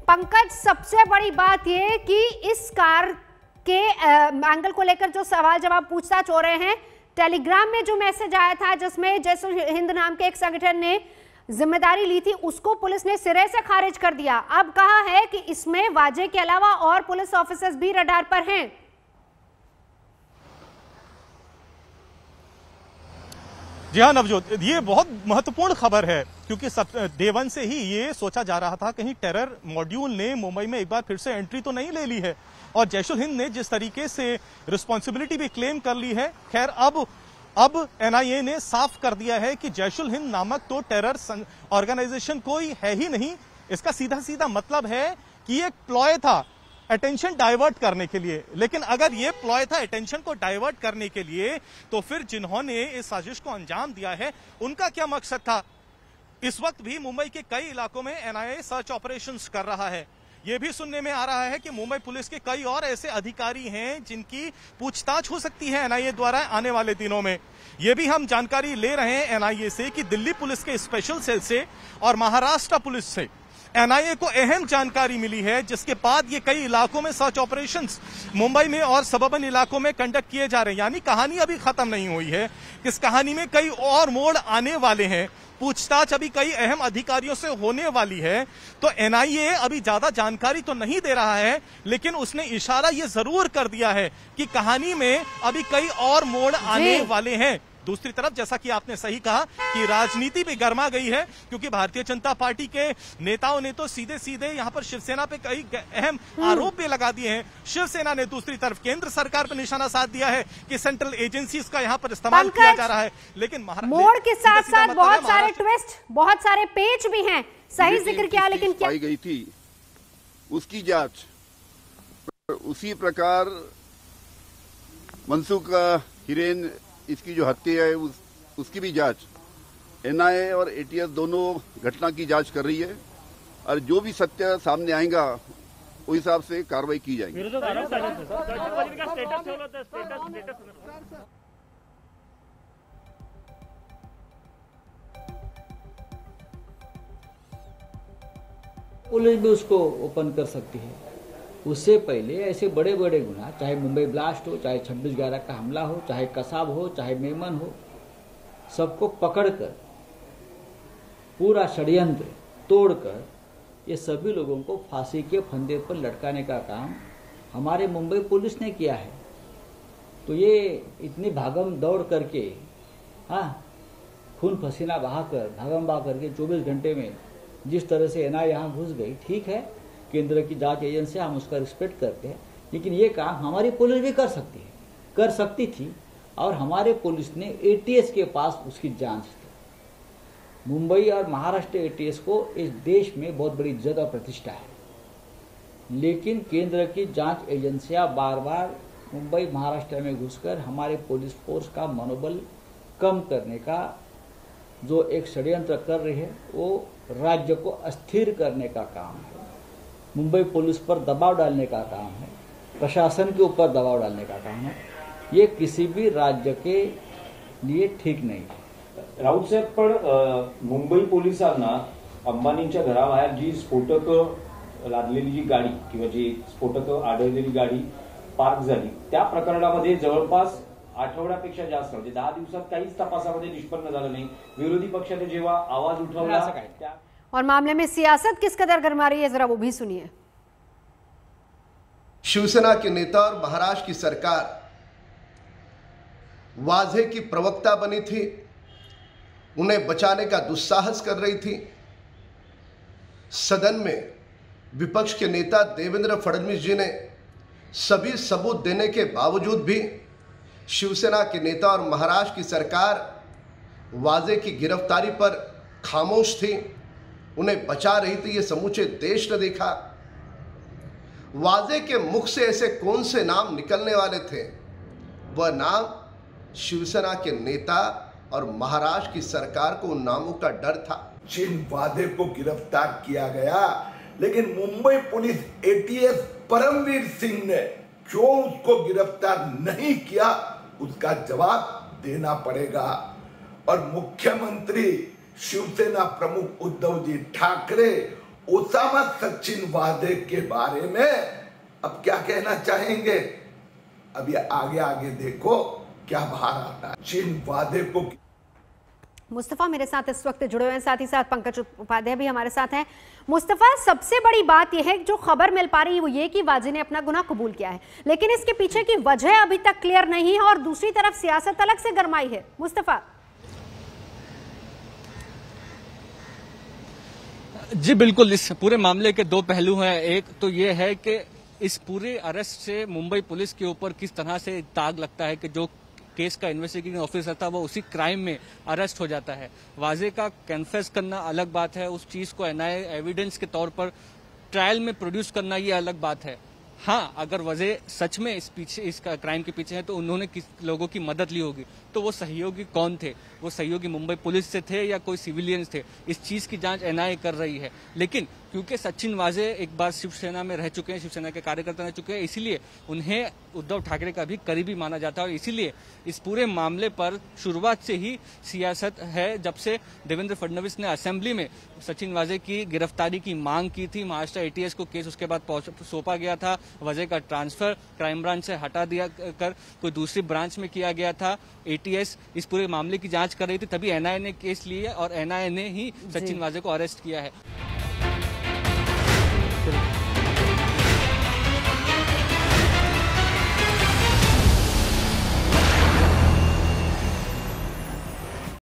पंकज, सबसे बड़ी बात यह कि इस कार के एंगल को लेकर जो सवाल जवाब पूछताछ हो रहे हैं, टेलीग्राम में जो मैसेज आया था जिसमें जैसुल हिंद नाम के एक संगठन ने जिम्मेदारी ली थी, उसको पुलिस ने सिरे से खारिज कर दिया। अब कहा है कि इसमें वाजे के अलावा और पुलिस ऑफिसर्स भी रडार पर हैं। जी हाँ नवजोत, ये बहुत महत्वपूर्ण खबर है क्योंकि डे वन से ही ये सोचा जा रहा था कहीं टेरर मॉड्यूल ने मुंबई में एक बार फिर से एंट्री तो नहीं ले ली है, और जैशुल हिंद ने जिस तरीके से रिस्पॉन्सिबिलिटी भी क्लेम कर ली है। खैर अब एनआईए ने साफ कर दिया है कि जैशुल हिंद नामक तो टेरर ऑर्गेनाइजेशन कोई है ही नहीं। इसका सीधा सीधा मतलब है कि ये एक प्लॉय था अटेंशन डाइवर्ट करने के लिए। लेकिन अगर ये प्लॉय था अटेंशन को डाइवर्ट करने के लिए, तो फिर जिन्होंने इस साजिश को अंजाम दिया है उनका क्या मकसद था? इस वक्त भी मुंबई के कई इलाकों में एनआईए सर्च ऑपरेशंस कर रहा है। यह भी सुनने में आ रहा है कि मुंबई पुलिस के कई और ऐसे अधिकारी हैं जिनकी पूछताछ हो सकती है एनआईए द्वारा आने वाले दिनों में। यह भी हम जानकारी ले रहे हैं एनआईए से कि दिल्ली पुलिस के स्पेशल सेल से और महाराष्ट्र पुलिस से एनआईए को अहम जानकारी मिली है, जिसके बाद ये कई इलाकों में सर्च ऑपरेशंस मुंबई में और सबर्बन इलाकों में कंडक्ट किए जा रहे हैं। यानी कहानी अभी खत्म नहीं हुई है, इस कहानी में कई और मोड़ आने वाले हैं। पूछताछ अभी कई अहम अधिकारियों से होने वाली है। तो एनआईए अभी ज्यादा जानकारी तो नहीं दे रहा है, लेकिन उसने इशारा ये जरूर कर दिया है कि कहानी में अभी कई और मोड़ आने वाले हैं। दूसरी तरफ जैसा कि आपने सही कहा कि राजनीति भी गर्मा गई है, क्योंकि भारतीय जनता पार्टी के नेताओं ने तो सीधे सीधे यहां पर शिवसेना पे कई अहम आरोप भी लगा दिए हैं। शिवसेना ने दूसरी तरफ केंद्र सरकार पर निशाना साध दिया है कि सेंट्रल एजेंसीज का यहां पर इस्तेमाल किया जा रहा है। लेकिन मोड़ के साथ साथ बहुत सारे ट्विस्ट, बहुत सारे पेच भी हैं। सही जिक्र किया, लेकिन क्या पाई गई थी उसकी जांच, उसी प्रकार मनसुख हिरेन इसकी जो हत्या है उसकी भी जांच एनआईए और एटीएस दोनों घटना की जांच कर रही है, और जो भी सत्य सामने आएगा उस हिसाब से कार्रवाई की जाएगी। पुलिस भी उसको ओपन कर सकती है। उससे पहले ऐसे बड़े बड़े गुना, चाहे मुंबई ब्लास्ट हो, चाहे 26/11 का हमला हो, चाहे कसाब हो, चाहे मेमन हो, सबको पकड़कर पूरा षड्यंत्र तोड़कर ये सभी लोगों को फांसी के फंदे पर लटकाने का काम हमारे मुंबई पुलिस ने किया है। तो ये इतनी भागम दौड़ करके, खून पसीना बहाकर, भागम बहा करके 24 घंटे में जिस तरह से एनआईए यहाँ घुस गई, ठीक है, केंद्र की जांच एजेंसी, हम उसका रिस्पेक्ट करते हैं, लेकिन ये काम हमारी पुलिस भी कर सकती थी, और हमारे पुलिस ने एटीएस के पास उसकी जांच थी। मुंबई और महाराष्ट्र एटीएस को इस देश में बहुत बड़ी इज्जत और प्रतिष्ठा है, लेकिन केंद्र की जांच एजेंसियां बार बार मुंबई महाराष्ट्र में घुसकर हमारे पुलिस फोर्स का मनोबल कम करने का जो एक षड्यंत्र कर रही है, वो राज्य को अस्थिर करने का काम है, मुंबई पुलिस पर दबाव डालने का काम है, प्रशासन के ऊपर दबाव डालने का काम है। ये किसी भी राज्य के लिए ठीक नाही। राऊत साहेब, पण मुंबई पोलिसांना अंबानींच्या घराबाहेर जी स्फोटक लादलेली जी गाडी किंवा जी स्फोटक आढळलेली गाडी पार्क झाली, त्या प्रकरणामध्ये जवळपास आठवड्यापेक्षा जास्त, म्हणजे 10 दिवसात काहीच तपासामध्ये निष्पन्न झालं नाही। विरोधी पक्षाने जेव्हा आवाज उठवला, और मामले में सियासत किस कदर गरमा रही है, जरा वो भी सुनिए। शिवसेना के नेता और महाराष्ट्र की सरकार वाजे की प्रवक्ता बनी थी, उन्हें बचाने का दुस्साहस कर रही थी। सदन में विपक्ष के नेता देवेंद्र फडणवीस जी ने सभी सबूत देने के बावजूद भी शिवसेना के नेता और महाराष्ट्र की सरकार वाजे की गिरफ्तारी पर खामोश थी, उन्हें बचा रही थी। ये समूचे देश ने देखा। वाजे के मुख से ऐसे कौन से नाम निकलने वाले थे, वह नाम शिवसेना के नेता और महाराष्ट्र की सरकार को उन नामों का डर था। जिन वादे को गिरफ्तार किया गया, लेकिन मुंबई पुलिस एटीएस परमवीर सिंह ने जो उसको गिरफ्तार नहीं किया, उसका जवाब देना पड़ेगा। और मुख्यमंत्री शिवसेना प्रमुख उद्धव जी ठाकरे ओसामा सचिन वाजे के बारे में अब क्या कहना चाहेंगे? अब ये आगे आगे देखो क्या बाहर आता है। सचिन वाजे को मुस्तफा मेरे साथ इस वक्त जुड़े हुए हैं, साथ ही साथ पंकज उपाध्याय भी हमारे साथ हैं। मुस्तफा, सबसे बड़ी बात यह है जो खबर मिल पा रही है वो ये कि वाजे ने अपना गुनाह कबूल किया है, लेकिन इसके पीछे की वजह अभी तक क्लियर नहीं है और दूसरी तरफ सियासत अलग से गरमाई है। मुस्तफा जी बिल्कुल, इस पूरे मामले के दो पहलू हैं। एक तो ये है कि इस पूरे अरेस्ट से मुंबई पुलिस के ऊपर किस तरह से दाग लगता है कि जो केस का इन्वेस्टिगेटिंग ऑफिसर था वो उसी क्राइम में अरेस्ट हो जाता है। वाजे का कन्फेस करना अलग बात है, उस चीज को एनआईए एविडेंस के तौर पर ट्रायल में प्रोड्यूस करना ये अलग बात है। हाँ, अगर वजह सच में इस क्राइम के पीछे है तो उन्होंने किस लोगों की मदद ली होगी, तो वो सहयोगी कौन थे? वो सहयोगी मुंबई पुलिस से थे या कोई सिविलियंस थे? इस चीज की जांच एनआईए कर रही है। लेकिन क्योंकि सचिन वाजे एक बार शिवसेना में रह चुके हैं, शिवसेना के कार्यकर्ता रह चुके हैं, इसीलिए उन्हें उद्धव ठाकरे का भी करीबी माना जाता है और इसीलिए इस पूरे मामले पर शुरुआत से ही सियासत है। जब से देवेंद्र फडणवीस ने असेंबली में सचिन वाजे की गिरफ्तारी की मांग की थी, महाराष्ट्र एटीएस को केस उसके बाद सौंपा गया था, वाजे का ट्रांसफर क्राइम ब्रांच से हटा दिया कर कोई दूसरी ब्रांच में किया गया था, एटीएस इस पूरे मामले की जांच कर रही थी, तभी एनआईए ने केस लिया और एनआईए ने ही सचिन वाजे को अरेस्ट किया है।